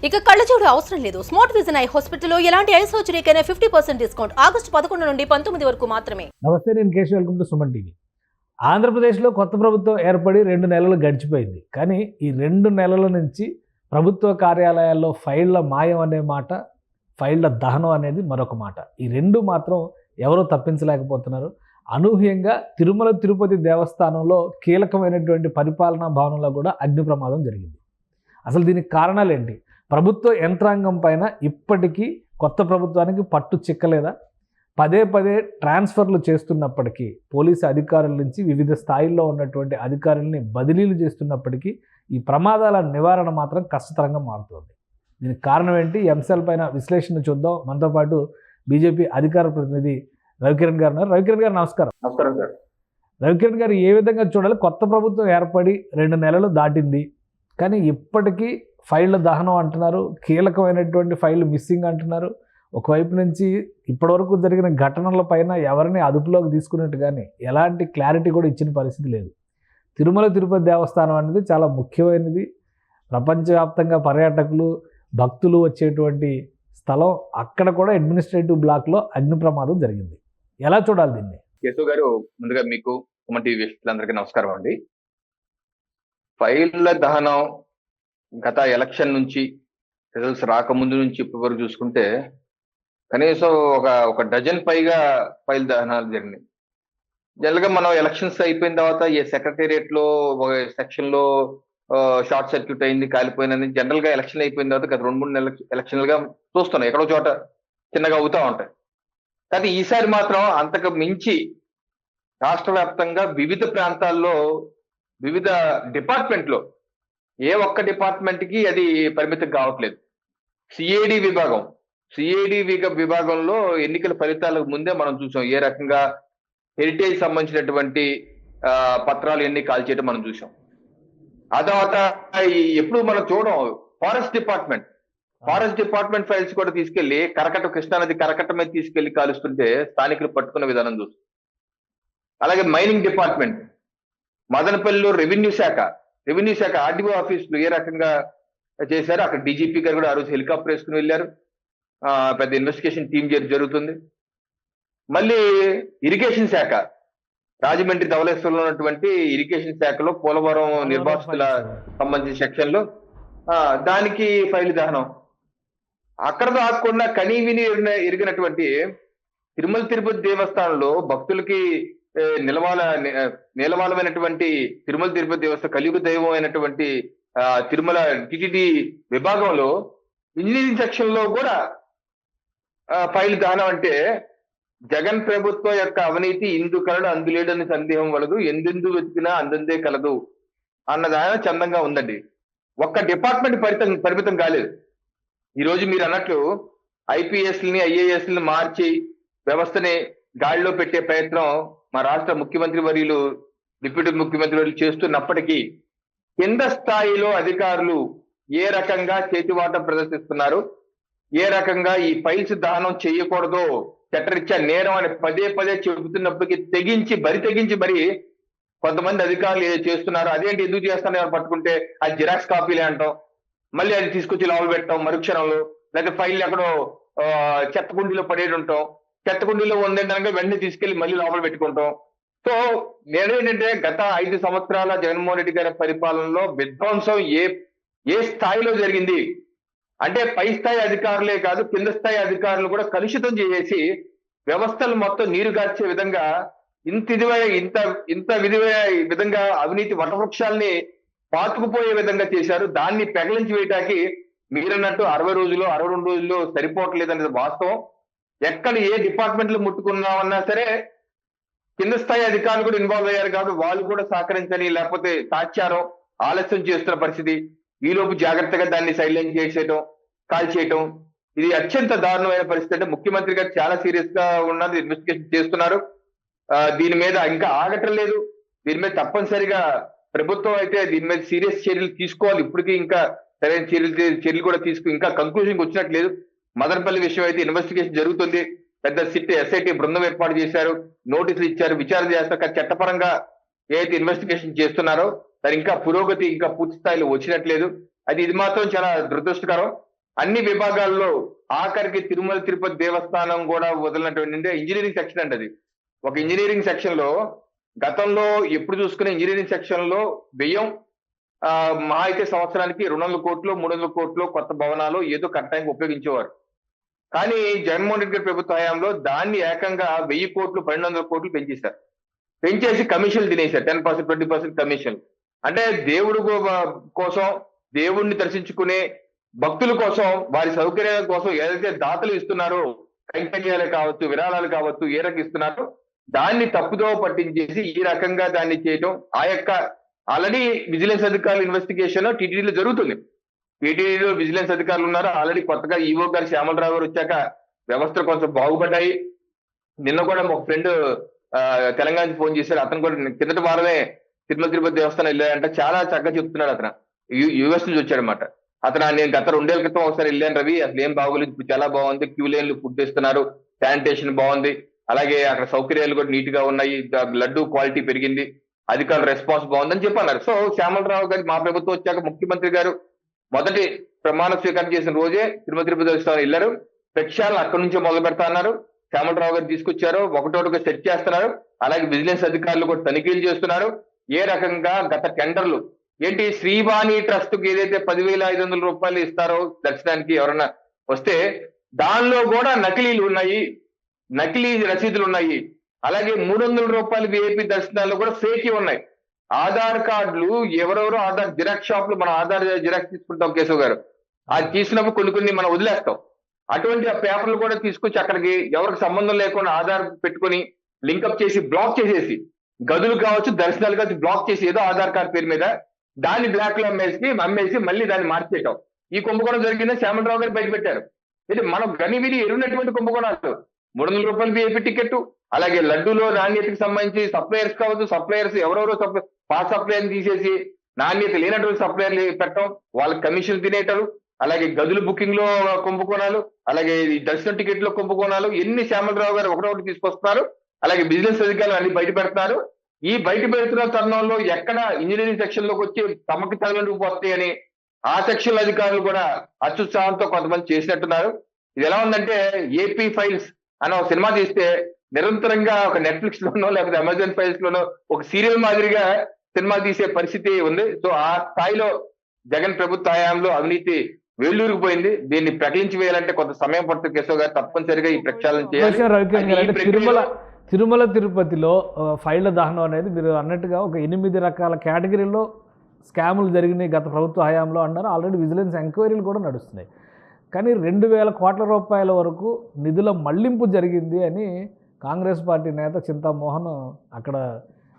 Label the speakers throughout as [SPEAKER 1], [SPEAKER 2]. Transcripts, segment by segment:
[SPEAKER 1] ఇక కళ్ళజోడు అవసరం లేదు. స్మార్ట్ విజన్ ఐ హాస్పిటల్లో ఎలాంటి ఐ సర్జరీకైనా 50% డిస్కౌంట్. ఆగస్టు 11 నుండి 19 వరకు మాత్రమే.
[SPEAKER 2] నమస్తే, నేను Keshav. Welcome to Suman TV. ఆంధ్రప్రదేశ్లో కొత్త ప్రభుత్వం ఏర్పడి 2 నెలలు గడిచిపోయింది. కానీ ఈ 2 నెలల నుంచి ప్రభుత్వ కార్యాలయాల్లో ఫైళ్ల మాయం అనే మాట, ఫైళ్ల దహనం అనేది మరొక మాట. ఈ రెండు మాత్రం ఎవరూ తప్పించలేకపోతున్నారు. అనూహ్యంగా తిరుమల తిరుపతి దేవస్థానంలో కీలకమైనటువంటి పరిపాలనా భవనంలో కూడా అగ్ని ప్రమాదం జరిగింది. అసలు దీనికి కారణాలు ఏంటి? ప్రభుత్వ యంత్రాంగం పైన ఇప్పటికీ కొత్త ప్రభుత్వానికి పట్టు చిక్కలేదా? పదే పదే ట్రాన్స్ఫర్లు చేస్తున్నప్పటికీ, పోలీసు అధికారుల నుంచి వివిధ స్థాయిల్లో ఉన్నటువంటి అధికారుల్ని బదిలీలు చేస్తున్నప్పటికీ ఈ ప్రమాదాల నివారణ మాత్రం కష్టతరంగా మారుతోంది. దీనికి కారణం ఏంటి? ఈ అంశాలపైన విశ్లేషణ చూద్దాం. మనతో పాటు బీజేపీ అధికార ప్రతినిధి రవికిరణ్ గారు ఉన్నారు. రవికిరణ్ గారు నమస్కారం.
[SPEAKER 3] నమస్కారం సార్.
[SPEAKER 2] రవికిరణ్ గారు, ఏ విధంగా చూడాలి? కొత్త ప్రభుత్వం ఏర్పడి 2 నెలలు దాటింది, కానీ ఇప్పటికీ ఫైళ్ళ దహనం అంటున్నారు, కీలకమైనటువంటి ఫైళ్ళు మిస్సింగ్ అంటున్నారు. ఒకవైపు నుంచి ఇప్పటివరకు జరిగిన ఘటనల పైన ఎవరిని అదుపులోకి తీసుకున్నట్టు కానీ ఎలాంటి క్లారిటీ కూడా ఇచ్చిన పరిస్థితి లేదు. తిరుమల తిరుపతి దేవస్థానం అనేది చాలా ముఖ్యమైనది. ప్రపంచవ్యాప్తంగా పర్యాటకులు, భక్తులు వచ్చేటువంటి స్థలం. అక్కడ కూడా అడ్మినిస్ట్రేటివ్ బ్లాక్లో అగ్ని ప్రమాదం జరిగింది. ఎలా చూడాలి దీన్ని?
[SPEAKER 3] కేశవ్ గారు, ముందుగా మీకు సుమన్ టీవీ వీక్షకులందరికీ నమస్కారం అండి. ఫైళ్ల దహనం గత ఎలక్షన్ నుంచి, రిజల్ట్స్ రాకముందు నుంచి ఇప్పటి వరకు చూసుకుంటే కనీసం ఒక డజన్ పైగా ఫైల్ దహనాలు జరిగినాయి. జనరల్గా మనం ఎలక్షన్స్ అయిపోయిన తర్వాత ఏ సెక్రటేరియట్ లో ఒక సెక్షన్ లో షార్ట్ సర్క్యూట్ అయింది, కాలిపోయిందని జనరల్ గా ఎలక్షన్ అయిపోయిన తర్వాత గత 2-3 నెలల ఎలక్షన్లుగా చూస్తున్నాం. ఎక్కడో చోట చిన్నగా అవుతా ఉంటాయి. కానీ ఈసారి మాత్రం అంతకు మించి రాష్ట్ర వ్యాప్తంగా వివిధ ప్రాంతాల్లో, వివిధ డిపార్ట్మెంట్లో ఏ ఒక్క డిపార్ట్మెంట్ కి అది పరిమితం కావట్లేదు. సిఐడి విభాగంలో ఎన్నికల ఫలితాలకు ముందే మనం చూసాం ఏ రకంగా హెరిటేజ్ సంబంధించినటువంటి పత్రాలు ఎన్ని కాల్చేయడం మనం చూసాం. ఆ తర్వాత ఎప్పుడు మనం చూడం ఫారెస్ట్ డిపార్ట్మెంట్ ఫైల్స్ కూడా తీసుకెళ్లి కృష్ణానది కరకట్ట మీద తీసుకెళ్లి కాలుస్తుంటే స్థానికులు పట్టుకున్న విధానం చూస్తాం. అలాగే మైనింగ్ డిపార్ట్మెంట్, మదనపల్లిలో రెవెన్యూ శాఖ ఆర్డీఓ ఆఫీసులు ఏ రకంగా చేశారు. అక్కడ డీజీపీ గారు కూడా ఆ రోజు హెలికాప్టర్ వేసుకుని వెళ్ళారు. పెద్ద ఇన్వెస్టిగేషన్ టీం జరుగుతుంది. మళ్ళీ ఇరిగేషన్ శాఖ, రాజమండ్రి ధవళేశ్వరంలో ఉన్నటువంటి ఇరిగేషన్ శాఖలో పోలవరం నిర్వాసితుల సంబంధించిన సెక్షన్ లో దానికి ఫైల్ దహనం. అక్కడ కాకుండా కనీవిని ఎరిగినటువంటి తిరుమల తిరుపతి దేవస్థానంలో భక్తులకి నిలవాలమైనటువంటి తిరుమల తిరుపతి దేవస్థ కలియుగ దైవం అయినటువంటి తిరుమల టిటిడి విభాగంలో ఇంజనీరింగ్ సెక్షన్ లో కూడా ఫైల్ దహనం. అంటే జగన్ ప్రభుత్వం యొక్క అవినీతి ఇందు కలడు అందులేడని సందేహం వలదు, ఎందెందు వెతికినా అందందే కలదు అన్నదాన చందంగా ఉందండి. ఒక్క డిపార్ట్మెంట్ పరిమితం కాలేదు. ఈ రోజు మీరు అన్నట్లు ఐపీఎస్ని ఐఏఎస్ని మార్చి వ్యవస్థని గాడిలో పెట్టే ప్రయత్నం మా రాష్ట్ర ముఖ్యమంత్రి వర్యులు, డిప్యూటీ ముఖ్యమంత్రి వర్యులు చేస్తున్నప్పటికీ కింద స్థాయిలో అధికారులు ఏ రకంగా చేతివాటం ప్రదర్శిస్తున్నారు, ఏ రకంగా ఈ ఫైల్స్ దహనం చేయకూడదో చట్టరీత్యా నేరం అని పదే పదే చెబుతున్నప్పటికీ బరి తెగించి కొంతమంది అధికారులు ఏదో చేస్తున్నారు. అదేంటి ఎందుకు చేస్తారో పట్టుకుంటే అది జిరాక్స్ కాపీలే అంటాం, మళ్ళీ అది తీసుకొచ్చి లోపల పెట్టడం మరుక్షణంలో, లేదా ఫైల్ ఎక్కడో చెత్త కుండీలో పడేది ఉంటాం, చెత్త కుండీలో ఉందేంటనగా వెంటనే తీసుకెళ్లి మళ్ళీ లోపల పెట్టుకుంటాం. సో నేనేంటంటే గత 5 సంవత్సరాల జగన్మోహన్ రెడ్డి గారి పరిపాలనలో విధ్వంసం ఏ స్థాయిలో జరిగింది అంటే పై స్థాయి అధికారులే కాదు, కింద స్థాయి అధికారులు కూడా కలుషితం చేసి వ్యవస్థలు మొత్తం నీరుగార్చే విధంగా ఇంత విధంగా అవినీతి వటవృక్షాల్ని పాతుకుపోయే విధంగా చేశారు. దాన్ని పెగలించి వేయటానికి మీరన్నట్టు 60 రోజులు 62 రోజుల్లో సరిపోవట్లేదు అనేది వాస్తవం. ఎక్కడ ఏ డిపార్ట్మెంట్లు ముట్టుకున్నామన్నా సరే కింద స్థాయి అధికారులు కూడా ఇన్వాల్వ్ అయ్యారు కాబట్టి వాళ్ళు కూడా సహకరించని, లేకపోతే తాత్యారం ఆలస్యం చేస్తున్న పరిస్థితి. ఈలోపు జాగ్రత్తగా దాన్ని సైలెంట్ చేసేయటం, కాల్ చేయటం, ఇది అత్యంత దారుణమైన పరిస్థితి. అంటే ముఖ్యమంత్రి గారు చాలా సీరియస్ గా ఉన్నారు, ఇన్వెస్టిగేషన్ చేస్తున్నారు. దీని మీద ఇంకా ఆగటం లేదు. దీని మీద తప్పనిసరిగా ప్రభుత్వం అయితే దీని మీద సీరియస్ చర్యలు తీసుకోవాలి. ఇప్పటికీ ఇంకా సరైన చర్యలు కూడా ఇంకా కంక్లూజన్ వచ్చినట్లేదు. మదనపల్లి విషయం అయితే ఇన్వెస్టిగేషన్ జరుగుతుంది. పెద్ద ఎస్ఐటి బృందం ఏర్పాటు చేశారు, నోటీసులు ఇచ్చారు, విచారణ చేస్తారు. చట్టపరంగా ఏదైతే ఇన్వెస్టిగేషన్ చేస్తున్నారో దాని ఇంకా పురోగతి ఇంకా పూర్తి స్థాయిలో వచ్చినట్లేదు. ఇది మాత్రం చాలా దురదృష్టకరం. అన్ని విభాగాల్లో ఆఖరికి తిరుమల తిరుపతి దేవస్థానం కూడా వదిలినటువంటి ఇంజనీరింగ్ సెక్షన్ అండి అది. ఒక ఇంజనీరింగ్ సెక్షన్ లో గతంలో ఎప్పుడు చూసుకునే ఇంజనీరింగ్ సెక్షన్ లో వ్యయం మహా అయితే సంవత్సరానికి 200 కోట్లు 300 కోట్లు కొత్త భవనాలు ఏదో కట్టడానికి ఉపయోగించేవారు. కానీ జగన్మోహన్ రెడ్డి గారి ప్రభుత్వ హయాంలో దాన్ని ఏకంగా 1000 కోట్లు 1200 కోట్లు పెంచేశారు. పెంచేసి కమిషన్లు తినేశారు. 10% 20% కమిషన్. అంటే దేవుడు కోసం, దేవుణ్ణి దర్శించుకునే భక్తుల కోసం, వారి సౌకర్యాల కోసం ఏదైతే దాతలు ఇస్తున్నారో, కైంకర్యాలు కావచ్చు, విరాళాలు కావచ్చు, ఏ రకంగా ఇస్తున్నారో దాన్ని తప్పుదో పట్టించేసి ఈ రకంగా దాన్ని చేయడం, ఆ యొక్క ఆల్రెడీ విజిలెన్స్ అధికారుల ఇన్వెస్టిగేషన్ టీటీడీలో జరుగుతుంది. టీటీడీలో విజిలెన్స్ అధికారులు ఉన్నారు. ఆల్రెడీ కొత్తగా ఈవో గారు శ్యామలరావు గారు వచ్చాక వ్యవస్థలు కొంచెం బాగుపడ్డాయి. నిన్న కూడా ఒక ఫ్రెండ్ తెలంగాణ నుంచి ఫోన్ చేశారు. అతను కూడా కిందటి వారమే తిరుమల తిరుపతి దేవస్థానం వెళ్ళారంటే చాలా చక్కగా చెప్తున్నాడు. అతను యుఎస్ నుంచి వచ్చాడనమాట. అతను నేను గత 2 ఏళ్ల క్రితం ఒకసారి వెళ్ళాను రవి, అసలు ఏం బాగోలేదు, ఇప్పుడు చాలా బాగుంది, క్యూ లైన్లు ఫుడ్ ఇస్తున్నారు, శానిటేషన్ బాగుంది, అలాగే అక్కడ సౌకర్యాలు కూడా నీట్ గా ఉన్నాయి, లడ్డు క్వాలిటీ పెరిగింది, అధికారుల రెస్పాన్స్ బాగుందని చెప్పన్నారు. సో శ్యామలరావు గారు మా ప్రభుత్వం వచ్చాక ముఖ్యమంత్రి గారు మొదటి ప్రమాణ స్వీకారం చేసిన రోజే తిరుమల తిరుపతి దేవస్థానం వెళ్ళారు. ప్రక్షాళన అక్కడి నుంచే మొదలు పెడతా అన్నారు. శ్యామలరావు గారు తీసుకొచ్చారు, ఒకటోటిగా సెట్ చేస్తున్నారు. అలాగే విజిలెన్స్ అధికారులు కూడా తనిఖీలు చేస్తున్నారు. ఏ రకంగా గత టెండర్లు ఏంటి, శ్రీవాణి ట్రస్ట్ కి ఏదైతే 10,500 రూపాయలు ఇస్తారో దర్శనానికి ఎవరన్నా వస్తే దానిలో కూడా నకిలీలు ఉన్నాయి, నకిలీ రసీదులు ఉన్నాయి. అలాగే 300 రూపాయలు విఐపి దర్శనాల్లో కూడా ఫేక్ ఉన్నాయి. ఆధార్ కార్డులు ఎవరెవరో ఆధార్ జిరాక్స్ షాపులు, మనం ఆధార్ జిరాక్స్ తీసుకుంటాం కేశవ్ గారు, అది తీసినప్పుడు కొన్ని మనం వదిలేస్తాం. అటువంటి ఆ పేపర్లు కూడా తీసుకొచ్చి అక్కడికి ఎవరికి సంబంధం లేకుండా ఆధార్ పెట్టుకొని లింకప్ చేసి బ్లాక్ చేసేసి, గదులు కావచ్చు దర్శనాలు కావచ్చు బ్లాక్ చేసి ఏదో ఆధార్ కార్డు పేరు మీద దాన్ని బ్లాక్ లో అమ్మేసి మళ్ళీ దాన్ని మార్చేయటం. ఈ కుంభకోణం జరిగిందని శ్యామలరావు గారు బయట పెట్టారు. ఇది మనం గనివిని ఎరున్నటువంటి కుంభకోణాలు. 300 రూపాయలు విఐపి టికెట్, అలాగే లడ్డూలో నాణ్యతకి సంబంధించి సప్లయర్స్ కావచ్చు, సప్లయర్స్ ఎవరెవరో పాస్ సప్లయర్ తీసేసి నాణ్యత లేనటువంటి సప్లయర్లు పెట్టడం, వాళ్ళకి కమిషన్ తినేటారు. అలాగే గదుల బుకింగ్ లో కుంభకోణాలు, అలాగే ఈ దర్శనం టికెట్ లో కుంభకోణాలు, ఎన్ని శ్యామలరావు గారు ఒకటొకటి తీసుకొస్తున్నారు. అలాగే బిజినెస్ అధికారులు అన్ని బయట పెడుతున్నారు. ఈ బయట పెడుతున్న తరుణంలో ఎక్కడ ఇంజనీరింగ్ సెక్షన్ లోకి వచ్చి తమకి తగలలు పోతాయని ఆ సెక్షన్ అధికారులు కూడా అత్యుత్సాహంతో కొంతమంది చేసినట్టున్నారు. ఇది ఎలా ఉందంటే, ఏపీ ఫైల్స్ అనే ఒక సినిమా తీస్తే నిరంతరంగా ఒక నెట్ఫ్లిక్స్ లోనో లేకపోతే అమెజాన్ ఫైల్స్ లోనో ఒక సీరియల్ మాదిరిగా సినిమా తీసే పరిస్థితి ఉంది. సో ఆ స్థాయిలో జగన్ ప్రభుత్వ హయాంలో అవినీతి వేళ్ళూరిపోయింది. దీన్ని ప్రకటించి వేయాలంటే కొంత సమయం పడుతుంది. కేశవ్ గారు తప్పనిసరిగా ఈ ప్రక్షాళన చేయాలి.
[SPEAKER 2] తిరుమల తిరుపతిలో ఫైళ్ల దహనం అనేది మీరు అన్నట్టుగా ఒక 8 రకాల కేటగిరీల్లో స్కాములు జరిగినాయి గత ప్రభుత్వ హయాంలో అన్నారు. ఆల్రెడీ విజిలెన్స్ ఎంక్వైరీలు కూడా నడుస్తున్నాయి. కానీ 2,000 కోట్ల రూపాయల వరకు నిధుల మళ్లింపు జరిగింది అని కాంగ్రెస్ పార్టీ నేత చింతామోహన్, అక్కడ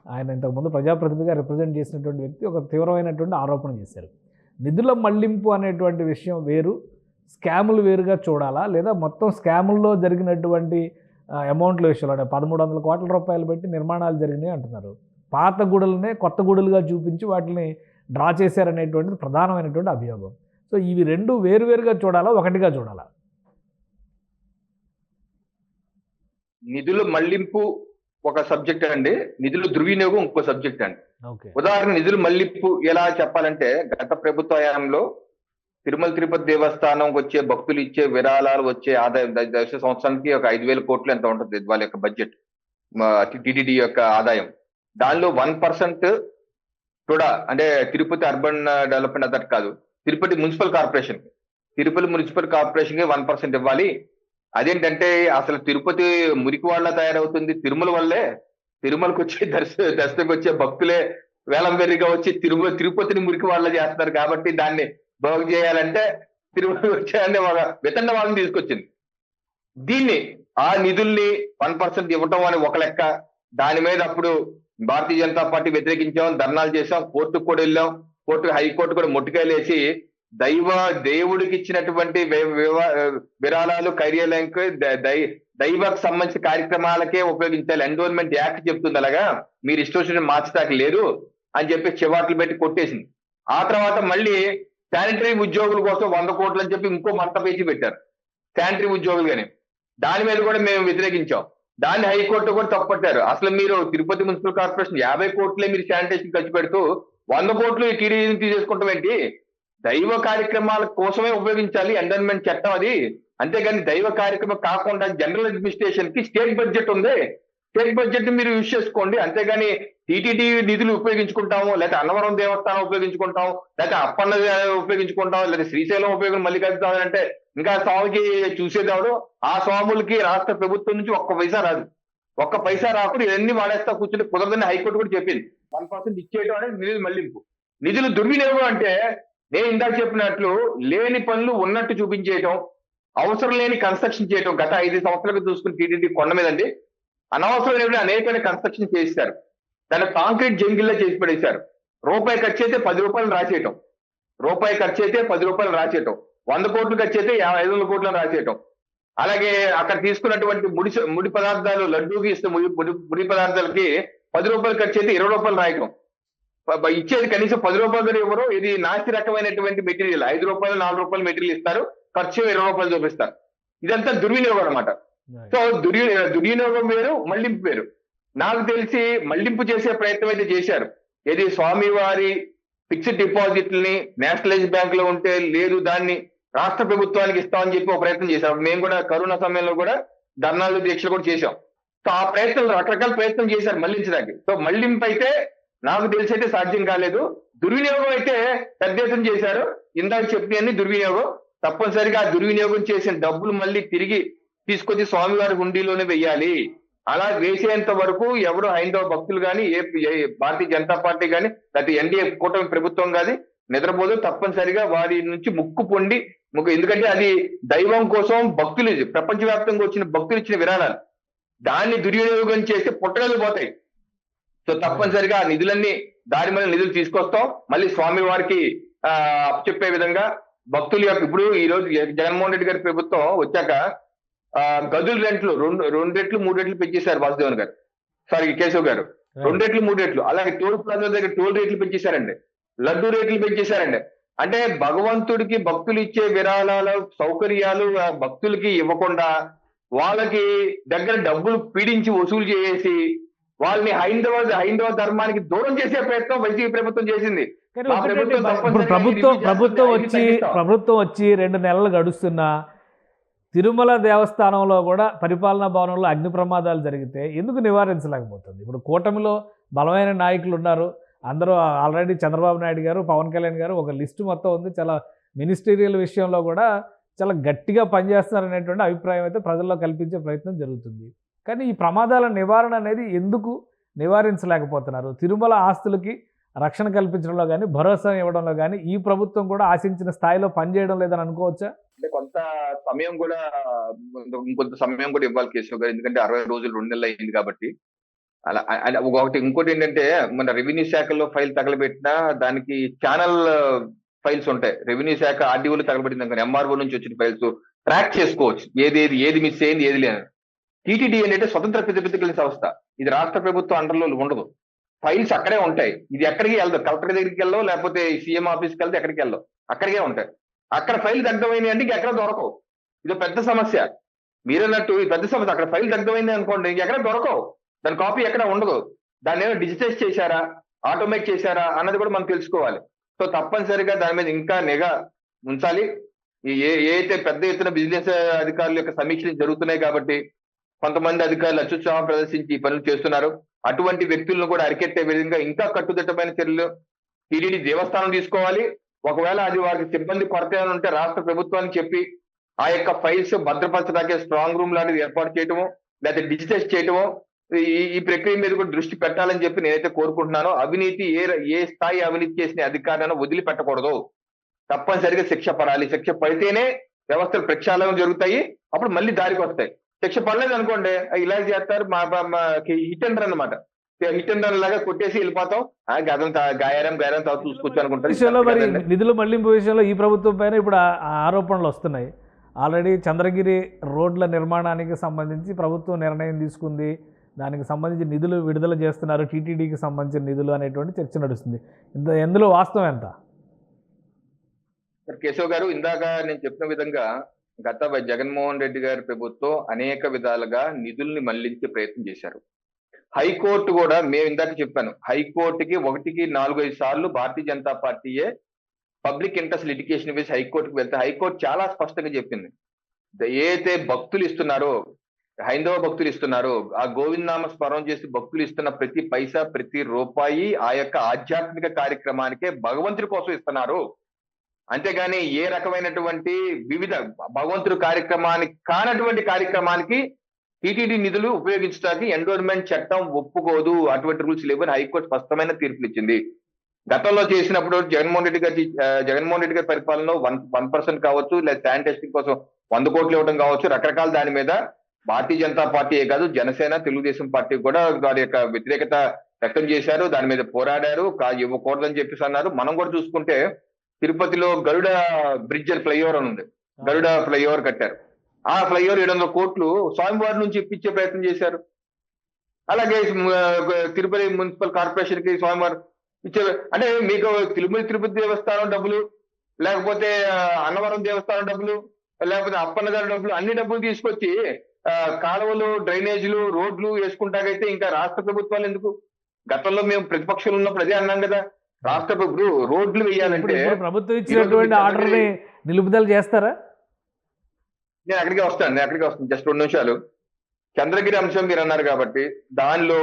[SPEAKER 2] ఆయన ఇంతకుముందు ప్రజాప్రతినిధిగా రిప్రజెంట్ చేసినటువంటి వ్యక్తి, ఒక తీవ్రమైనటువంటి ఆరోపణ చేశారు. నిధుల మళ్లింపు అనేటువంటి విషయం వేరు, స్కాములు వేరుగా చూడాలా, లేదా మొత్తం స్కాముల్లో జరిగినటువంటి అమౌంట్ల విషయంలో 1,300 కోట్ల రూపాయలు పెట్టి నిర్మాణాలు జరిగినాయి అంటున్నారు. పాత గుడులనే కొత్త గుడులుగా చూపించి వాటిని డ్రా చేశారనేటువంటిది ప్రధానమైనటువంటి అభియోగం. సో ఇవి రెండు వేరువేరుగా చూడాలా, ఒకటిగా చూడాలా?
[SPEAKER 3] నిధుల మళ్లింపు ఒక సబ్జెక్ట్ అండి, నిధుల దుర్వినియోగం ఇంకో సబ్జెక్ట్ అండి. ఉదాహరణ నిధుల మళ్లింపు ఎలా చెప్పాలంటే, గత ప్రభుత్వ హయాంలో తిరుమల తిరుపతి దేవస్థానం వచ్చే భక్తులు ఇచ్చే విరాళాలు వచ్చే ఆదాయం సంవత్సరానికి ఒక 5,000 కోట్లు ఎంత ఉంటుంది వాళ్ళ యొక్క బడ్జెట్, టిటిడి యొక్క ఆదాయం. దానిలో 1% కూడా, అంటే తిరుపతి అర్బన్ డెవలప్మెంట్ అదర్ కాదు, తిరుపతి మున్సిపల్ కార్పొరేషన్ కి 1% ఇవ్వాలి. అదేంటంటే అసలు తిరుపతి మురికి వాళ్ళ తయారవుతుంది తిరుమల వల్లే. తిరుమలకు వచ్చే దర్శనకు వచ్చే భక్తులే వేలం వెర్రిగా వచ్చి తిరుపతిని మురికి వాళ్ళ చేస్తున్నారు. కాబట్టి దాన్ని బాగు చేయాలంటే తిరుమల వచ్చాయని ఒక వితండవాదం తీసుకొచ్చింది. దీన్ని ఆ నిధుల్ని 1% ఇవ్వటం అని ఒక లెక్క. దాని మీద అప్పుడు భారతీయ జనతా పార్టీ వ్యతిరేకించాం, ధర్నాలు చేసాం, కోర్టుకు కూడా వెళ్ళాం. హైకోర్టు కూడా మొట్టికాయలు వేసి దేవుడికి ఇచ్చినటువంటి విరాళాలు కార్యాలయంకు దైవకు సంబంధించిన కార్యక్రమాలకే ఉపయోగించాలి, ఎండోర్మెంట్ యాక్ట్ చెప్తుంది. అలాగా మీరు ఇష్టం మార్చడానికి లేదు అని చెప్పి చివాట్లు పెట్టి కొట్టేసింది. ఆ తర్వాత మళ్ళీ శానిటరీ ఉద్యోగుల కోసం 100 కోట్లు అని చెప్పి ఇంకో మంట పేచి పెట్టారు, శానిటరీ ఉద్యోగులుగానే. దాని మీద కూడా మేము వ్యతిరేకించాం. దాన్ని హైకోర్టు కూడా తప్పట్టారు. అసలు మీరు తిరుపతి మున్సిపల్ కార్పొరేషన్ 50 కోట్లే మీరు శానిటేషన్ ఖర్చు పెడుతూ 100 కోట్లు టీడీని తీసేసుకుంటాం ఏంటి? దైవ కార్యక్రమాల కోసమే ఉపయోగించాలి ఎండోన్మెంట్ చట్టం అది. అంతేగాని దైవ కార్యక్రమం కాకుండా జనరల్ అడ్మినిస్ట్రేషన్ కి స్టేట్ బడ్జెట్ ఉంది, స్టేట్ బడ్జెట్ ని మీరు యూజ్ చేసుకోండి. అంతేగాని టీటీడీ నిధులు ఉపయోగించుకుంటాము, లేకపోతే అన్నవరం దేవస్థానం ఉపయోగించుకుంటాం, లేకపోతే అప్పన్న ఉపయోగించుకుంటాం, లేకపోతే శ్రీశైలం ఉపయోగం మల్లికార్జున అంటే ఇంకా స్వామికి చూసేదాడు. ఆ స్వాములకి రాష్ట్ర ప్రభుత్వం నుంచి ఒక్క పైసా రాదు, ఒక్క పైసా రాకుండా ఇవన్నీ వాడేస్తా కూర్చుని కుదరదని హైకోర్టు కూడా చెప్పింది. 1% ఇచ్చేయడం అనేది నిధులు మళ్లింపు. నిధులు దుర్వినియోగం అంటే నేను ఇందాక చెప్పినట్లు లేని పనులు ఉన్నట్టు చూపించేయటం, అవసరం లేని కన్స్ట్రక్షన్ చేయటం. గత 5 సంవత్సరాలుగా చూసుకుని టీటీడీ కొండ మీదండి అనవసరం లేని అనేకమైన కన్స్ట్రక్షన్ చేశారు. దాన్ని కాంక్రీట్ జంగిల్లా చేసి పడేశారు. రూపాయి ఖర్చు అయితే 10 రూపాయలు రాసేయటం, రూపాయి ఖర్చు అయితే 10 రూపాయలు రాసేయటం, 100 కోట్లు ఖర్చు అయితే 500 కోట్లను రాసేయటం. అలాగే అక్కడ తీసుకున్నటువంటి ముడి పదార్థాలు లడ్డూకి ఇస్తే ముడి పదార్థాలకి 10 రూపాయలు ఖర్చు అయితే 20 రూపాయలు రాయటం. ఇచ్చేది కనీసం 10 రూపాయలు కూడా ఇవ్వరు. ఇది నాసి రకమైనటువంటి మెటీరియల్. 5 రూపాయలు 4 రూపాయలు మెటీరియల్ ఇస్తారు, ఖర్చు 20 రూపాయలు చూపిస్తారు. ఇదంతా దుర్వినియోగం అనమాట. సో దుర్వినియోగం వేరు, మళ్లింపు వేరు. నాకు తెలిసి మళ్లింపు చేసే ప్రయత్నం అయితే చేశారు. ఇది స్వామివారి ఫిక్స్డ్ డిపాజిట్లని నేషనలైజ్ బ్యాంక్ లో ఉంటే లేదు, దాన్ని రాష్ట్ర ప్రభుత్వానికి ఇస్తామని చెప్పి ఒక ప్రయత్నం చేశారు. మేము కూడా కరోనా సమయంలో కూడా ధర్నాలు దీక్షలు కూడా చేశాం. సో ఆ ప్రయత్నం రకరకాల ప్రయత్నం చేశారు మళ్లించడానికి. సో మళ్లింపు అయితే నాకు తెలిసి అయితే సాధ్యం కాలేదు. దుర్వినియోగం అయితే పెద్ద ఎత్తున చేశారు. ఇందాక చెప్పినవన్నీ దుర్వినియోగం. తప్పనిసరిగా ఆ దుర్వినియోగం చేసిన డబ్బులు మళ్ళీ తిరిగి తీసుకొచ్చి స్వామివారి హుండీలోనే వెయ్యాలి. అలా వేసేంత వరకు ఎవరు హైందవ భక్తులు కానీ ఏ భారతీయ జనతా పార్టీ కానీ లేకపోతే ఎన్డీఏ కూటమి ప్రభుత్వం కానీ నిద్రపోదు. తప్పనిసరిగా వారి నుంచి ఎందుకంటే అది దైవం కోసం భక్తులు, ప్రపంచవ్యాప్తంగా వచ్చిన భక్తులు ఇచ్చిన విరాళాలు. దాన్ని దుర్వినియోగం చేస్తే పుట్టగలు పోతాయి. సో తప్పనిసరిగా ఆ నిధులన్నీ దారి మీద నిధులు తీసుకొస్తాం. మళ్ళీ స్వామి వారికి అప్పచెప్పే విధంగా భక్తులు యొక్క ఇప్పుడు ఈ రోజు జగన్మోహన్ రెడ్డి గారి ప్రభుత్వం వచ్చాక గదుల రెంట్లు 2 రెట్లు 3 రెట్లు పెంచేశారు. వాసుదేవన్ గారు, కేశవ్ గారు 2 రెట్లు 3 రెట్లు. అలాగే టోల్ ప్లాజా దగ్గర టోల్ రేట్లు పెంచేశారండి, లడ్డు రేట్లు పెంచేశారండి. అంటే భగవంతుడికి భక్తులు ఇచ్చే విరాళాలు సౌకర్యాలు భక్తులకి ఇవ్వకుండా వాళ్ళకి దగ్గర డబ్బులు పీడించి వసూలు చేసి వాళ్ళని హైందవ ధర్మానికి దూరం చేసే ప్రయత్నం వైసీపీ ప్రభుత్వం చేసింది.
[SPEAKER 2] ప్రభుత్వం వచ్చి 2 నెలలు గడుస్తున్నా తిరుమల దేవస్థానంలో కూడా పరిపాలనా భవనంలో అగ్ని ప్రమాదాలు జరిగితే ఎందుకు నివారించలేకపోతుంది? ఇప్పుడు కూటమిలో బలమైన నాయకులు ఉన్నారు, అందరూ ఆల్రెడీ చంద్రబాబు నాయుడు గారు, పవన్ కళ్యాణ్ గారు ఒక లిస్టు మొత్తం ఉంది. చాలా మినిస్టీరియల్ విషయంలో కూడా చాలా గట్టిగా పనిచేస్తున్నారనేటువంటి అభిప్రాయం అయితే ప్రజల్లో కల్పించే ప్రయత్నం జరుగుతుంది. కానీ ఈ ప్రమాదాల నివారణ అనేది ఎందుకు నివారించలేకపోతున్నారు? తిరుమల ఆస్తులకి రక్షణ కల్పించడంలో కానీ భరోసా ఇవ్వడంలో కానీ ఈ ప్రభుత్వం కూడా ఆశించిన స్థాయిలో పనిచేయడం లేదని అనుకోవచ్చా?
[SPEAKER 3] అంటే కొంత సమయం కూడా ఇంకొంత సమయం కూడా ఇవ్వాలి కేశవ్ గారు. ఎందుకంటే 60 రోజులు 2 నెలలు అయింది కాబట్టి. అలా ఇంకోటి ఏంటంటే మన రెవెన్యూ శాఖలో ఫైల్ తగలబెట్టినా దానికి ఛానల్ ఫైల్స్ ఉంటాయి. రెవెన్యూ శాఖ ఆర్డీఓలు తగలబెట్టింది, ఎంఆర్ఓ నుంచి వచ్చిన ఫైల్స్ ట్రాక్ చేసుకోవచ్చు, ఏది మిస్ అయింది ఏది లేదు. టీటీడీ ఏంటంటే స్వతంత్ర ప్రతిపత్తి సంస్థ, ఇది రాష్ట్ర ప్రభుత్వం అండర్లో ఉండదు. ఫైల్స్ అక్కడే ఉంటాయి. ఇది ఎక్కడికి వెళ్ళదు, కలెక్టర్ దగ్గరికి వెళ్ళవు, లేకపోతే సీఎం ఆఫీస్కి వెళ్తే ఎక్కడికి వెళ్ళవు, అక్కడికే ఉంటాయి. అక్కడ ఫైల్ దగ్ధమైంది అంటే ఎక్కడ దొరకవు. ఇది పెద్ద సమస్య. మీరన్నట్టు ఇది పెద్ద సమస్య. అక్కడ ఫైల్ దగ్ధమైంది అనుకోండి, ఎక్కడ దొరకవు, దాని కాపీ ఎక్కడ ఉండదు. దాన్ని ఏమో డిజిటైజ్ చేశారా, ఆటోమేట్ చేశారా అన్నది కూడా మనం తెలుసుకోవాలి. సో తప్పనిసరిగా దాని మీద ఇంకా నిఘా ఉంచాలి. అయితే పెద్ద ఎత్తున బిజినెస్ అధికారుల యొక్క సమీక్షలు జరుగుతున్నాయి కాబట్టి కొంతమంది అధికారులు అత్యుత్సాహం ప్రదర్శించి ఈ పనులు చేస్తున్నారు. అటువంటి వ్యక్తులను కూడా అరికెట్టే విధంగా ఇంకా కట్టుదిట్టమైన చర్యలు టీటీడీ దేవస్థానం తీసుకోవాలి. ఒకవేళ అది వారికి సిబ్బంది కొరత ఉంటే రాష్ట్ర ప్రభుత్వానికి చెప్పి ఆ యొక్క ఫైల్స్ భద్రపరచడానికి స్ట్రాంగ్ రూమ్ లాంటిది ఏర్పాటు చేయటము, లేకపోతే డిజిటైజ్ చేయటము, ఈ ప్రక్రియ మీద కూడా దృష్టి పెట్టాలని చెప్పి నేనైతే కోరుకుంటున్నాను. అవినీతి ఏ స్థాయి అవినీతి చేసిన అధికారులను వదిలిపెట్టకూడదు. తప్పనిసరిగా శిక్ష పడాలి. శిక్ష పడితేనే వ్యవస్థలు ప్రక్షాళన జరుగుతాయి, అప్పుడు మళ్ళీ దారికి వస్తాయి. శిక్ష పడలేదు అనుకోండి ఇలా చేస్తారు, హిట్ అండ్ రన్ అనమాట. హిట్ అండ్ రన్ లాగా కొట్టేసి వెళ్ళిపోతాం, గాయారం చూసుకోవచ్చు అనుకుంటారు.
[SPEAKER 2] నిధుల మళ్లింపు విషయంలో ఈ ప్రభుత్వం పైన ఇప్పుడు ఆరోపణలు వస్తున్నాయి. ఆల్రెడీ చంద్రగిరి రోడ్ల నిర్మాణానికి సంబంధించి ప్రభుత్వం నిర్ణయం తీసుకుంది, దానికి సంబంధించి నిధులు విడుదల చేస్తున్నారు, టీటీడీకి సంబంధించిన నిధులు అనేటువంటి చర్చ నడుస్తుంది. ఎందులో వాస్తవం ఎంత?
[SPEAKER 3] కేశవ్ గారు, ఇందాక నేను చెప్పిన విధంగా గత జగన్మోహన్ రెడ్డి గారి ప్రభుత్వం అనేక విధాలుగా నిధుల్ని మళ్లించే ప్రయత్నం చేశారు. హైకోర్టు కూడా, మేము ఇందాక చెప్పాను, హైకోర్టుకి 1కి 4-5 సార్లు భారతీయ జనతా పార్టీయే పబ్లిక్ ఇంట్రెస్ట్ లిటిగేషన్ వేసి హైకోర్టుకు వెళ్తే హైకోర్టు చాలా స్పష్టంగా చెప్పింది, ఏదైతే భక్తులు ఇస్తున్నారో, హైందవ భక్తులు ఇస్తున్నారో, ఆ గోవిందనామ స్మరణ చేసి భక్తులు ఇస్తున్న ప్రతి పైసా ప్రతి రూపాయి ఆ యొక్క ఆధ్యాత్మిక కార్యక్రమానికే భగవంతుడి కోసం ఇస్తున్నారు. అంతేగాని ఏ రకమైనటువంటి వివిధ భగవంతుడి కార్యక్రమానికి కానటువంటి కార్యక్రమానికి టీటీడీ నిధులు ఉపయోగించడానికి ఎండోర్మెంట్ చట్టం ఒప్పుకోదు, అటువంటి రూల్స్ లేవని హైకోర్టు స్పష్టమైన తీర్పులు ఇచ్చింది. గతంలో చేసినప్పుడు జగన్మోహన్ రెడ్డి గారి పరిపాలనలో 1% కావచ్చు, లేదా శానిటైజేషన్ టెస్టింగ్ కోసం 100 కోట్లు ఇవ్వడం కావచ్చు, రకరకాల దాని మీద భారతీయ జనతా పార్టీయే కాదు జనసేన, తెలుగుదేశం పార్టీ కూడా వారి యొక్క వ్యతిరేకత వ్యక్తం చేశారు, దాని మీద పోరాడారు, ఇవ్వకూడదని చెప్పేసి అన్నారు. మనం కూడా చూసుకుంటే తిరుపతిలో గరుడ బ్రిడ్జ్ అని ఫ్లైఓవర్ అని ఉంది, గరుడ ఫ్లైఓవర్ కట్టారు. ఆ ఫ్లైఓవర్ 700 కోట్లు స్వామివారి నుంచి ఇప్పించే ప్రయత్నం చేశారు. అలాగే తిరుపతి మున్సిపల్ కార్పొరేషన్ కి స్వామివారు ఇచ్చే, అంటే మీకు తిరుపతి దేవస్థానం డబ్బులు, లేకపోతే అన్నవరం దేవస్థానం డబ్బులు, లేకపోతే అప్పన్న గారి డబ్బులు, అన్ని డబ్బులు తీసుకొచ్చి కాలువలు, డ్రైనేజీలు, రోడ్లు వేసుకుంటాకైతే ఇంకా రాష్ట్ర ప్రభుత్వాలు ఎందుకు? గతంలో మేము ప్రతిపక్షంలో ఉన్నప్పుడు అదే అన్నాం కదా, రాష్ట్ర రోడ్లు వేయాలంటే
[SPEAKER 2] ప్రభుత్వం ఇచ్చినటువంటి ఆర్డర్ ని నిలుపుదల చేస్తారా?
[SPEAKER 3] నేను అక్కడికే వస్తాను జస్ట్ 2 నిమిషాలు. చంద్రగిరి అంశం మీరు అన్నారు కాబట్టి దానిలో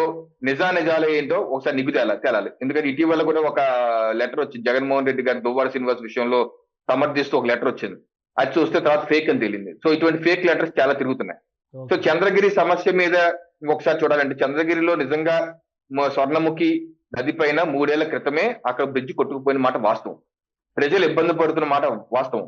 [SPEAKER 3] నిజాలు ఏంటో ఒకసారి నిగ్గు తేలాలి. ఎందుకంటే ఇటీవల కూడా ఒక లెటర్ వచ్చింది, జగన్మోహన్ రెడ్డి గారు దువ్వాడ శ్రీనివాస్ విషయంలో సమర్థిస్తూ ఒక లెటర్ వచ్చింది. అది చూస్తే తర్వాత ఫేక్ అని తేలింది. సో ఇటువంటి ఫేక్ లెటర్స్ చాలా తిరుగుతున్నాయి. సో చంద్రగిరి సమస్య మీద ఒకసారి చూడాలంటే, చంద్రగిరిలో నిజంగా స్వర్ణముఖి నది పైన 3 ఏళ్ల క్రితమే అక్కడ బ్రిడ్జ్ కొట్టుకుపోయిన మాట వాస్తవం, ప్రజలు ఇబ్బంది పడుతున్న మాట వాస్తవం,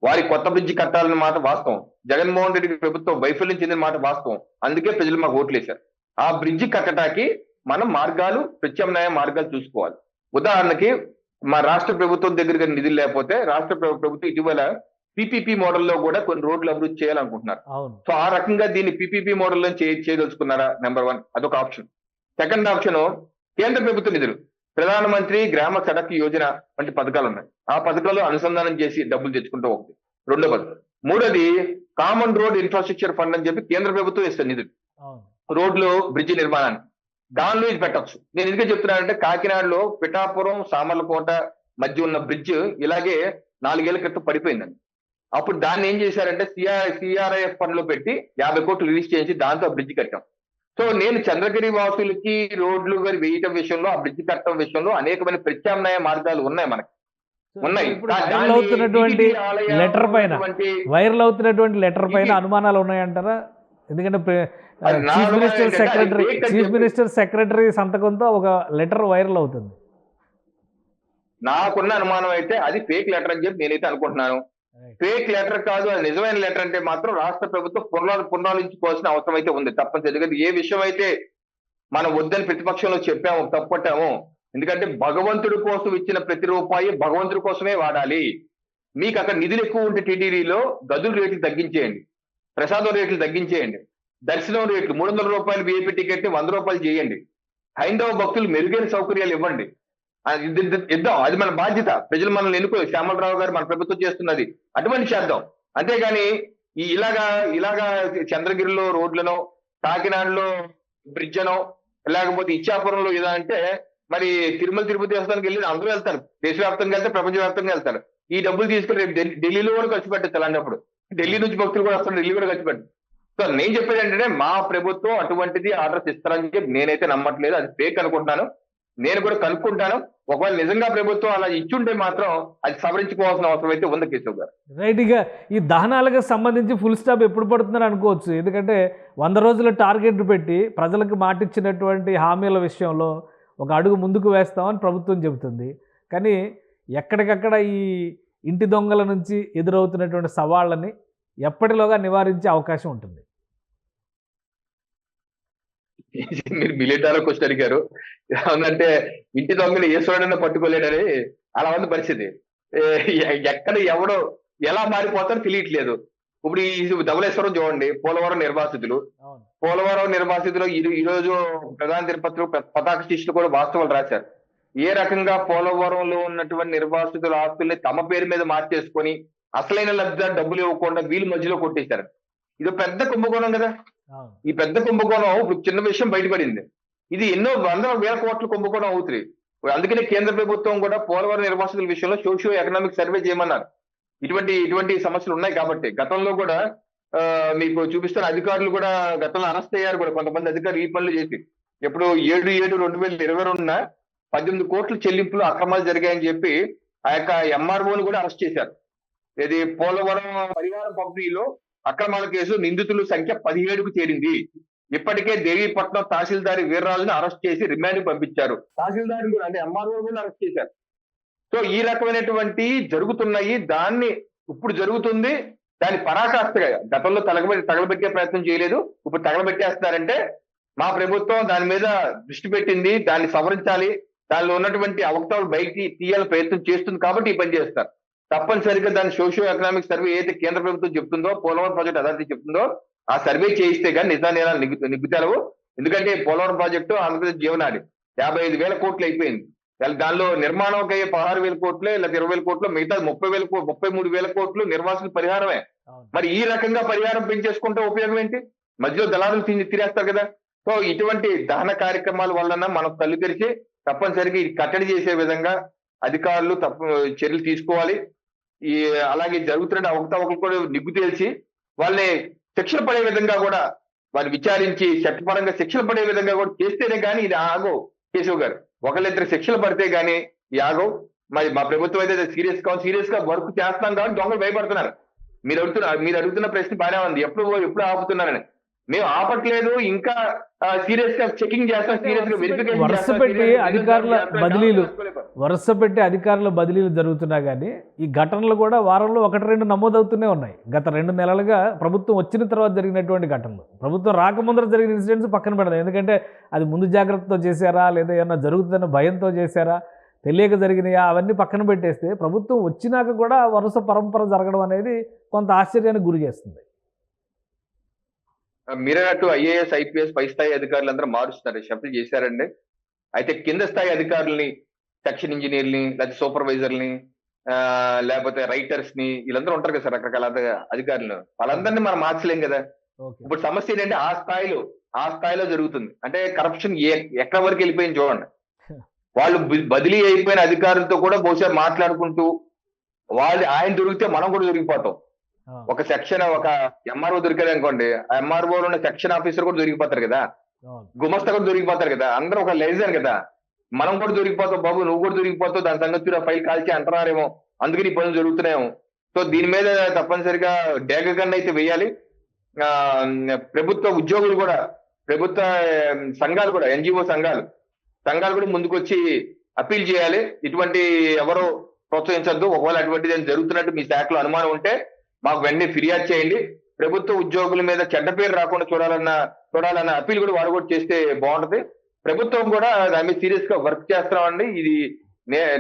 [SPEAKER 3] వారి కొత్త బ్రిడ్జి కట్టాలన్న మాట వాస్తవం, జగన్మోహన్ రెడ్డి ప్రభుత్వం వైఫల్యం చెందిన మాట వాస్తవం. అందుకే ప్రజలు మాకు ఓట్లేశారు. ఆ బ్రిడ్జి కట్టడానికి మనం ప్రత్యామ్నాయ మార్గాలు చూసుకోవాలి. ఉదాహరణకి మా రాష్ట్ర ప్రభుత్వం దగ్గర నిధులు లేకపోతే రాష్ట్ర ప్రభుత్వం ఇటీవల పిపిపి మోడల్లో కూడా కొన్ని రోడ్లు అభివృద్ధి చేయాలనుకుంటున్నారు. సో ఆ రకంగా దీన్ని పిపిపి మోడల్లో చేయదలుచుకున్నారా? నెంబర్ 1 అదొక ఆప్షన్. సెకండ్ ఆప్షన్, కేంద్ర ప్రభుత్వ నిధులు, ప్రధానమంత్రి గ్రామ సడక్ యోజన వంటి పథకాలు ఉన్నాయి. ఆ పథకాలు అనుసంధానం చేసి డబ్బులు తెచ్చుకుంటూ ఒకటి. రెండవది. మూడోది, కామన్ రోడ్ ఇన్ఫ్రాస్ట్రక్చర్ ఫండ్ అని చెప్పి కేంద్ర ప్రభుత్వం ఇస్తుంది నిధులు రోడ్లు, బ్రిడ్జి నిర్మాణానికి. దానిలో ఇది పెట్టచ్చు. నేను ఎందుకు చెప్తున్నానంటే, కాకినాడలో పిఠాపురం సామర్లకోట మధ్య ఉన్న బ్రిడ్జ్ ఇలాగే 4 ఏళ్ల క్రితం పడిపోయిందండి. అప్పుడు దాన్ని ఏం చేశారంటే సిఆర్ఐఎఫ్ ఫండ్ లో పెట్టి 50 కోట్లు రిలీజ్ చేసి దాంతో ఆ బ్రిడ్జ్ కట్టాం. సో నేను చంద్రగిరి వాసులకి రోడ్లు వేయటం విషయంలో, ఆ బ్రిడ్జ్ కట్టడం విషయంలో అనేకమైన ప్రత్యామ్నాయ మార్గాలు ఉన్నాయి, మనకి ఉన్నాయి.
[SPEAKER 2] వైరల్ అవుతున్నటువంటి లెటర్ పైన అనుమానాలు ఉన్నాయంటారా? ఎందుకంటే చీఫ్ మినిస్టర్ సెక్రటరీ సంతకంతో ఒక లెటర్ వైరల్ అవుతుంది.
[SPEAKER 3] నాకున్న అనుమానం అయితే అది ఫేక్ లెటర్ అని చెప్పి నేనైతే అనుకుంటున్నాను. ఫేక్ లెటర్ కాదు, అది నిజమైన లెటర్ అంటే మాత్రం రాష్ట్ర ప్రభుత్వం పునరాలోచించుకోవాల్సిన అవసరం అయితే ఉంది తప్పనిసరి. ఎందుకంటే ఏ విషయం అయితే మనం వద్దని ప్రతిపక్షంలో చెప్పాము, తప్పట్టాము. ఎందుకంటే భగవంతుడి కోసం ఇచ్చిన ప్రతి రూపాయి భగవంతుడి కోసమే వాడాలి. మీకు అక్కడ నిధులు ఎక్కువ ఉంటే టీటీడీలో గదుల రేట్లు తగ్గించేయండి, ప్రసాదం రేట్లు తగ్గించేయండి, దర్శనం రేట్లు 300 రూపాయలు విఐపి టికెట్ ని 100 రూపాయలు చేయండి, హైందవ భక్తులు మెరుగైన సౌకర్యాలు ఇవ్వండి, ఇద్దాం. అది మన బాధ్యత. ప్రజలు మనల్ని ఎన్నుకో, శ్యామలరావు గారు మన ప్రభుత్వం చేస్తున్నది, అటువంటి చేద్దాం. అంతేగాని ఇలాగా చంద్రగిరిలో రోడ్లను, కాకినాడలో బ్రిడ్జ్ అనో, లేకపోతే ఇచ్చాపురంలో ఇదా అంటే, మరి తిరుపతి దేవస్థానానికి వెళ్ళి అందరూ వెళ్తారు, దేశవ్యాప్తంగా వెళ్తారు, ప్రపంచవ్యాప్తంగా వెళ్తారు. ఈ డబ్బులు తీసుకుని రేపు ఢిల్లీలో కూడా ఖర్చు పెట్టచ్చు. అలాంటప్పుడు ఢిల్లీ నుంచి భక్తులు కూడా వస్తారు, ఢిల్లీ కూడా ఖర్చు పెట్టచ్చు. సో నేను చెప్పేది ఏంటంటే, మా ప్రభుత్వం అటువంటిది ఆర్డర్స్ ఇస్తారని చెప్పి నేనైతే నమ్మట్లేదు. అది ఫేక్ అనుకుంటున్నాను. నేను కూడా కనుక్కుంటాను. ఒకవేళ నిజంగా ప్రభుత్వం అలా ఇచ్చుంటే మాత్రం అది సవరించుకోవాల్సిన అవసరం అయితే ఉంది కేశవ్ గారు.
[SPEAKER 2] రైట్. ఇక ఈ దహనాలకు సంబంధించి ఫుల్ స్టాప్ ఎప్పుడు పడుతుందని అనుకోవచ్చు. ఎందుకంటే 100 రోజుల టార్గెట్ పెట్టి ప్రజలకు మాటిచ్చినటువంటి హామీల విషయంలో ఒక అడుగు ముందుకు వేస్తామని ప్రభుత్వం చెబుతుంది. కానీ ఎక్కడికక్కడ ఈ ఇంటి దొంగల నుంచి ఎదురవుతున్నటువంటి సవాళ్ళని ఎప్పటిలోగా నివారించే అవకాశం ఉంటుంది?
[SPEAKER 3] మీరు మిలిటరీ క్వశ్చన్ అడిగారు. ఏమంటే ఇంటి దొంగలు ఏ సోడైనా పట్టుకోలేడని అలా ఉంది పరిస్థితి. ఎక్కడ ఎవడో ఎలా మారిపోతారో తెలియట్లేదు. ఇప్పుడు ఈ ధవళేశ్వరం చూడండి, పోలవరం నిర్వాసితులు ఈ రోజు ప్రధాన తిరుపతిలో పతాక శిష్యులు కూడా వాస్తవాలు రాశారు. ఏ రకంగా పోలవరంలో ఉన్నటువంటి నిర్వాసితుల ఆస్తుల్ని తమ పేరు మీద మార్చేసుకొని అసలైన లబ్ధిదారు డబ్బులు ఇవ్వకుండా వీళ్ళు మధ్యలో కొట్టేశారు. ఇది పెద్ద కుంభకోణం కదా. ఈ పెద్ద కుంభకోణం ఇప్పుడు చిన్న విషయం బయటపడింది. ఇది ఎన్నో 100,000 కోట్ల కుంభకోణం అవుతుంది. అందుకనే కేంద్ర ప్రభుత్వం కూడా పోలవరం నిర్వాసితుల విషయంలో సోషియో ఎకనామిక్ సర్వే చేయమన్నారు. ఇటువంటి సమస్యలు ఉన్నాయి కాబట్టి గతంలో కూడా మీకు చూపిస్తున్న అధికారులు కూడా గతంలో అరెస్ట్ అయ్యారు కూడా కొంతమంది అధికారులు ఈ పనులు చేసి. ఎప్పుడు 7/7/2022 18 కోట్ల చెల్లింపులు అక్రమాలు జరిగాయని చెప్పి ఆ యొక్క ఎంఆర్ఓని కూడా అరెస్ట్ చేశారు. ఇది పోలవరం పరిహారం పంపిణీలో అక్రమాల కేసు నిందితుల సంఖ్య 17కు చేరింది. ఇప్పటికే దేవీపట్నం తహసీల్దారి వీర్రాజును అరెస్ట్ చేసి రిమాండ్ పంపించారు. తహసీల్దార్ కూడా అంటే ఎంఆర్ఓ కూడా అరెస్ట్ చేశారు. సో ఈ రకమైనటువంటి జరుగుతున్నాయి. దాన్ని ఇప్పుడు జరుగుతుంది, దాని పరాకాష్ఠగా గతంలో తగలబెట్టే ప్రయత్నం చేయలేదు, ఇప్పుడు తగలబెట్టేస్తున్నారంటే మా ప్రభుత్వం దాని మీద దృష్టి పెట్టింది, దాన్ని సవరించాలి, దానిలో ఉన్నటువంటి అవకతవకలు బయటికి తీయాలని ప్రయత్నం చేస్తుంది కాబట్టి ఈ పని చేస్తారు. తప్పనిసరిగా దాని సోషియో ఎకనామిక్ సర్వే ఏదైతే కేంద్ర ప్రభుత్వం చెప్తుందో, పోలవరం ప్రాజెక్ట్ అథారిటీ చెప్తుందో ఆ సర్వే చేయిస్తే కానీ నిజాలు నిగ్గుతారు. ఎందుకంటే పోలవరం ప్రాజెక్టు ఆంధ్రప్రదేశ్ జీవనాడి 55,000 కోట్లు అయిపోయింది. దానిలో నిర్మాణం అయ్యే 16,000 కోట్లే లేదా 20,000 కోట్లు, మిగతా 33,000 కోట్లు నిర్వాసిత పరిహారమే. మరి ఈ రకంగా పరిహారం పెంచేసుకుంటే ఉపయోగం ఏంటి? మధ్యలో దళారులు తినేస్తారు కదా. సో ఇటువంటి దహన కార్యక్రమాల వలన మనం కళ్ళు తెరిచి తప్పనిసరిగా ఇది కట్టడి చేసే విధంగా అధికారులు చర్యలు తీసుకోవాలి. అలాగే జరుగుతున్న అవకతవకలు కూడా నిగ్గు తేల్చి వాళ్ళని శిక్షణ పడే విధంగా కూడా వాళ్ళు విచారించి చట్టపరంగా శిక్షణ పడే విధంగా కూడా చేస్తేనే కానీ ఇది ఆగవు. కేశవ్ గారు, ఒకళ్ళిద్దరు శిక్షలు పడితే గానీ ఈ ఆగవు. మరి మా ప్రభుత్వం అయితే సీరియస్ గా వర్క్ చేస్తాం కాబట్టి దొంగలు భయపడుతున్నారు. మీరు అడుగుతున్న ప్రశ్న బాగానే ఉంది, ఎప్పుడు ఆపుతున్నారని. మేము ఆపట్లేదు, ఇంకా సీరియస్ గా చెకింగ్ చేస్తాం, సీరియస్ గా వెరిఫికేషన్
[SPEAKER 2] వరుస పెట్టి అధికారుల బదిలీలు జరుగుతున్నా కానీ ఈ ఘటనలు కూడా వారంలో 1-2 నమోదవుతూనే ఉన్నాయి. గత 2 నెలలుగా ప్రభుత్వం వచ్చిన తర్వాత జరిగినటువంటి ఘటనలు, ప్రభుత్వం రాకముందర జరిగిన ఇన్సిడెంట్స్ పక్కన పెడదాం. ఎందుకంటే అది ముందు జాగ్రత్తతో చేశారా, లేదా ఏమన్నా జరుగుతుందన్న భయంతో చేశారా, తెలియక జరిగినాయా, అవన్నీ పక్కన పెట్టేస్తే ప్రభుత్వం వచ్చినాక కూడా వరుస పరంపర జరగడం అనేది కొంత ఆశ్చర్యానికి గురి చేస్తుంది.
[SPEAKER 3] మీరన్నట్టు ఐఏఎస్ ఐపీఎస్ పై స్థాయి అధికారులు అందరూ మారుస్తున్నారు, షఫిల్ చేశారండి. అయితే కింద స్థాయి అధికారుల్ని, సెక్షన్ ఇంజనీర్ని, లేదా సూపర్వైజర్ని, లేకపోతే రైటర్స్ ని, వీళ్ళందరూ ఉంటారు కదా సార్ రకరకాల అధికారులు, వాళ్ళందరినీ మనం మార్చలేం కదా. ఇప్పుడు సమస్య ఏంటంటే ఆ స్థాయిలో జరుగుతుంది. అంటే కరప్షన్ ఎక్కడ వరకు వెళ్ళిపోయింది చూడండి. వాళ్ళు బదిలీ అయిపోయిన అధికారులతో కూడా బహుశా మాట్లాడుకుంటూ ఆయన దొరికితే మనం కూడా దొరికిపోతాం. ఒక సెక్షన్ ఒక ఎంఆర్ఓ దొరికారు అనుకోండి, ఆ ఎంఆర్ఓ ఉన్న సెక్షన్ ఆఫీసర్ కూడా దొరికిపోతారు కదా, గుమస్తా కూడా దొరికిపోతారు కదా, అందరూ ఒక లైజర్ కదా, మనం కూడా దొరికిపోతావు బాబు, నువ్వు కూడా దొరికిపోతావు, దాని సంగతి ఫైల్ కాల్చి అంటున్నారేమో, అందుకని ఈ పనులు జరుగుతున్నాయేమో. సో దీని మీద తప్పనిసరిగా డేగ గన్ను అయితే వేయాలి. ప్రభుత్వ ఉద్యోగులు కూడా, ప్రభుత్వ సంఘాలు కూడా, ఎన్జిఓ సంఘాలు కూడా ముందుకొచ్చి అప్పీల్ చేయాలి. ఇటువంటి ఎవరో ప్రోత్సహించద్దు. ఒకవేళ అటువంటిది జరుగుతున్నట్టు మీ శాఖలో అనుమానం ఉంటే మాకు వెంటనే ఫిర్యాదు చేయండి. ప్రభుత్వ ఉద్యోగుల మీద చెడ్డ పేరు రాకుండా చూడాలన్న అప్పీల్ కూడా వాడు కూడా చేస్తే బాగుంటది. ప్రభుత్వం కూడా దాని మీద సీరియస్ గా వర్క్ చేస్తామండి. ఇది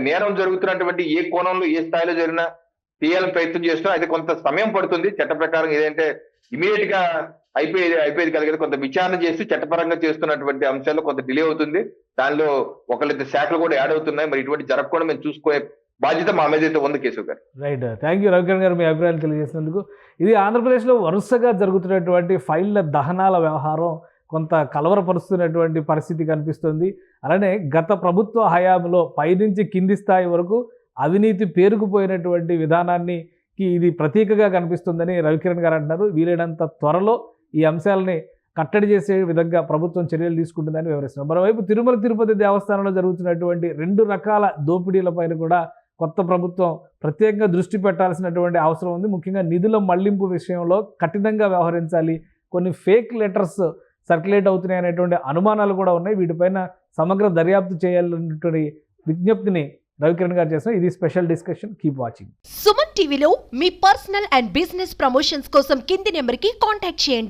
[SPEAKER 3] నేరం జరుగుతున్నటువంటి ఏ కోణంలో ఏ స్థాయిలో జరిగినా తీయాలని ప్రయత్నం చేస్తున్నాం. అయితే కొంత సమయం పడుతుంది. చట్ట ప్రకారం ఏదంటే ఇమీడియట్ గా అయిపోయేది కాదు కదా, కొంత విచారణ చేసి చట్టపరంగా చేస్తున్నటువంటి అంశాల్లో కొంత డిలే అవుతుంది. దానిలో ఒకళ్ళిద్దరు శాఖలు కూడా యాడ్ అవుతున్నాయి. మరి ఇటువంటి జరగకుండా మేము చూసుకునే బాధ్యత మా మీద అయితే ఉంది కేశవ్ గారు.
[SPEAKER 2] రైట్, థ్యాంక్ యూ రవికిరణ్ గారు, మీ అభిప్రాయాలు తెలియజేసినందుకు. ఇది ఆంధ్రప్రదేశ్లో వరుసగా జరుగుతున్నటువంటి ఫైళ్ల దహనాల వ్యవహారం కొంత కలవరపరుస్తున్నటువంటి పరిస్థితి కనిపిస్తుంది. అలానే గత ప్రభుత్వ హయాంలో పైనుంచి కింది స్థాయి వరకు అవినీతి పేరుకుపోయినటువంటి విధానాన్ని ఇది ప్రతీకగా కనిపిస్తుందని రవికిరణ్ గారు అంటున్నారు. వీలైనంత త్వరలో ఈ అంశాలని కట్టడి చేసే విధంగా ప్రభుత్వం చర్యలు తీసుకుంటుందని వివరిస్తున్నారు. మరోవైపు తిరుమల తిరుపతి దేవస్థానంలో జరుగుతున్నటువంటి 2 రకాల దోపిడీలపైన కూడా కొత్త ప్రభుత్వం ప్రత్యేకంగా దృష్టి పెట్టాల్సినటువంటి అవసరం ఉంది. ముఖ్యంగా నిధుల మళ్లింపు విషయంలో కఠినంగా వ్యవహరించాలి. కొన్ని ఫేక్ లెటర్స్ సర్క్యులేట్ అవుతున్నాయి అనేటువంటి అనుమానాలు కూడా ఉన్నాయి. వీటిపైన సమగ్ర దర్యాప్తు చేయాలన్నటువంటి విజ్ఞప్తిని రవికిరణ్ గారు చేసిన ఇది special discussion. Keep watching.
[SPEAKER 4] Suman టీవీలో మీ పర్సనల్ అండ్ బిజినెస్ ప్రమోషన్స్ కోసం కింది నెంబర్కి కాంటాక్ట్ చేయండి.